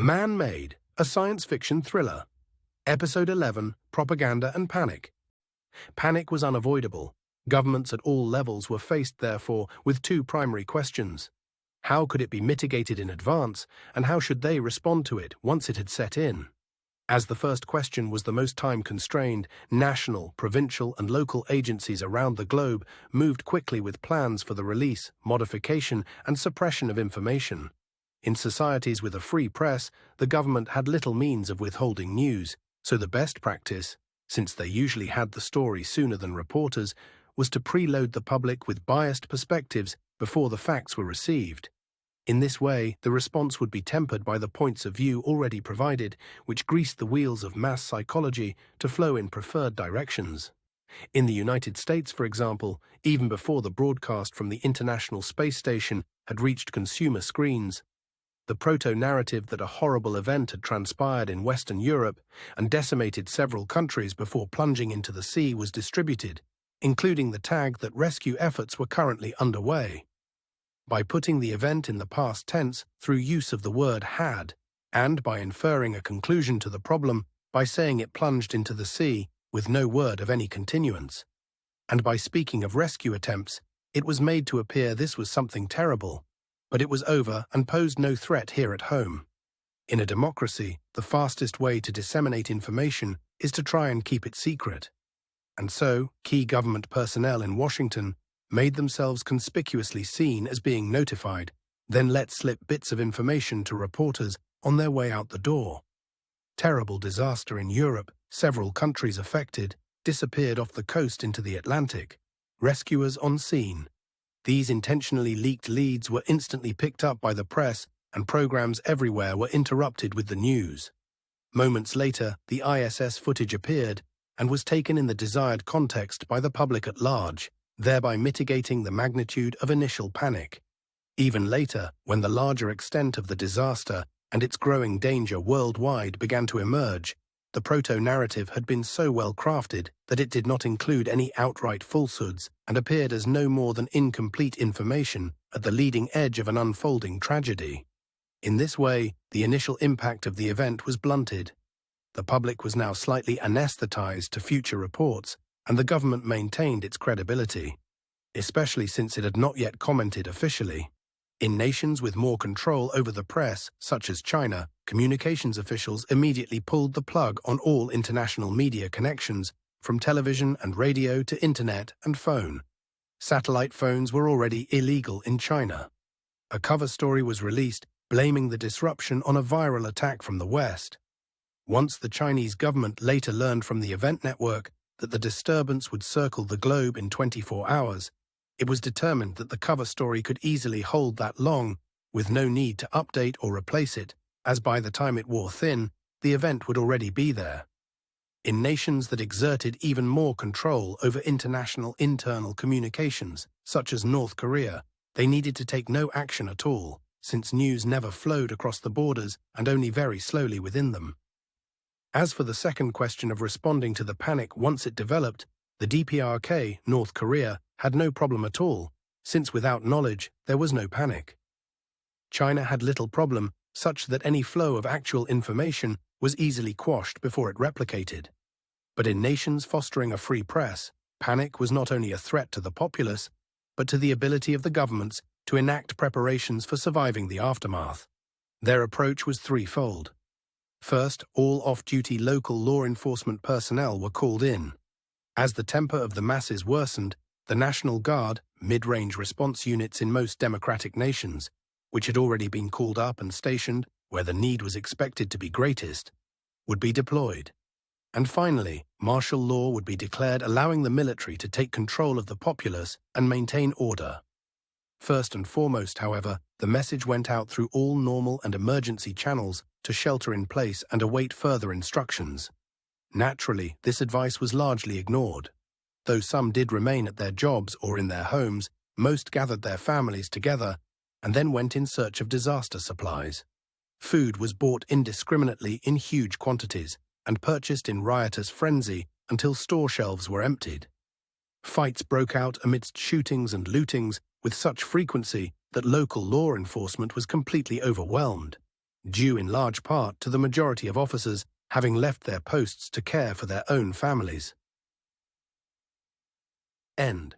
Man-Made, a science fiction thriller. Episode 11, Propaganda and Panic. Panic was unavoidable. Governments at all levels were faced, therefore, with two primary questions. How could it be mitigated in advance, and how should they respond to it once it had set in? As the first question was the most time-constrained, national, provincial, and local agencies around the globe moved quickly with plans for the release, modification, and suppression of information. In societies with a free press, the government had little means of withholding news, so the best practice, since they usually had the story sooner than reporters, was to preload the public with biased perspectives before the facts were received. In this way, the response would be tempered by the points of view already provided, which greased the wheels of mass psychology to flow in preferred directions. In the United States, for example, even before the broadcast from the International Space Station had reached consumer screens, the proto-narrative that a horrible event had transpired in Western Europe and decimated several countries before plunging into the sea was distributed, including the tag that rescue efforts were currently underway. By putting the event in the past tense through use of the word had, and by inferring a conclusion to the problem by saying it plunged into the sea with no word of any continuance, and by speaking of rescue attempts, it was made to appear this was something terrible, but it was over and posed no threat here at home. In a democracy, the fastest way to disseminate information is to try and keep it secret. And so, key government personnel in Washington made themselves conspicuously seen as being notified, then let slip bits of information to reporters on their way out the door. Terrible disaster in Europe, several countries affected, disappeared off the coast into the Atlantic. Rescuers on scene. These intentionally leaked leads were instantly picked up by the press, and programs everywhere were interrupted with the news. Moments later, the ISS footage appeared and was taken in the desired context by the public at large, thereby mitigating the magnitude of initial panic. Even later, when the larger extent of the disaster and its growing danger worldwide began to emerge, the proto-narrative had been so well crafted that it did not include any outright falsehoods and appeared as no more than incomplete information at the leading edge of an unfolding tragedy. In this way, the initial impact of the event was blunted. The public was now slightly anesthetized to future reports, and the government maintained its credibility, especially since it had not yet commented officially. In nations with more control over the press, such as China, communications officials immediately pulled the plug on all international media connections, from television and radio to internet and phone. Satellite phones were already illegal in China. A cover story was released blaming the disruption on a viral attack from the West. Once the Chinese government later learned from the event network that the disturbance would circle the globe in 24 hours, it was determined that the cover story could easily hold that long, with no need to update or replace it, as by the time it wore thin, the event would already be there. In nations that exerted even more control over international internal communications, such as North Korea, they needed to take no action at all, since news never flowed across the borders and only very slowly within them. As for the second question of responding to the panic once it developed, the DPRK, North Korea, had no problem at all, since without knowledge there was no panic. China had little problem, such that any flow of actual information was easily quashed before it replicated. But in nations fostering a free press, panic was not only a threat to the populace, but to the ability of the governments to enact preparations for surviving the aftermath. Their approach was threefold. First, all off-duty local law enforcement personnel were called in. As the temper of the masses worsened, the National Guard, mid-range response units in most democratic nations, which had already been called up and stationed where the need was expected to be greatest, would be deployed. And finally, martial law would be declared, allowing the military to take control of the populace and maintain order. First and foremost, however, the message went out through all normal and emergency channels to shelter in place and await further instructions. Naturally, this advice was largely ignored. Though some did remain at their jobs or in their homes, most gathered their families together and then went in search of disaster supplies. Food was bought indiscriminately in huge quantities and purchased in riotous frenzy until store shelves were emptied. Fights broke out amidst shootings and lootings with such frequency that local law enforcement was completely overwhelmed. due in large part to the majority of officers having left their posts to care for their own families. End.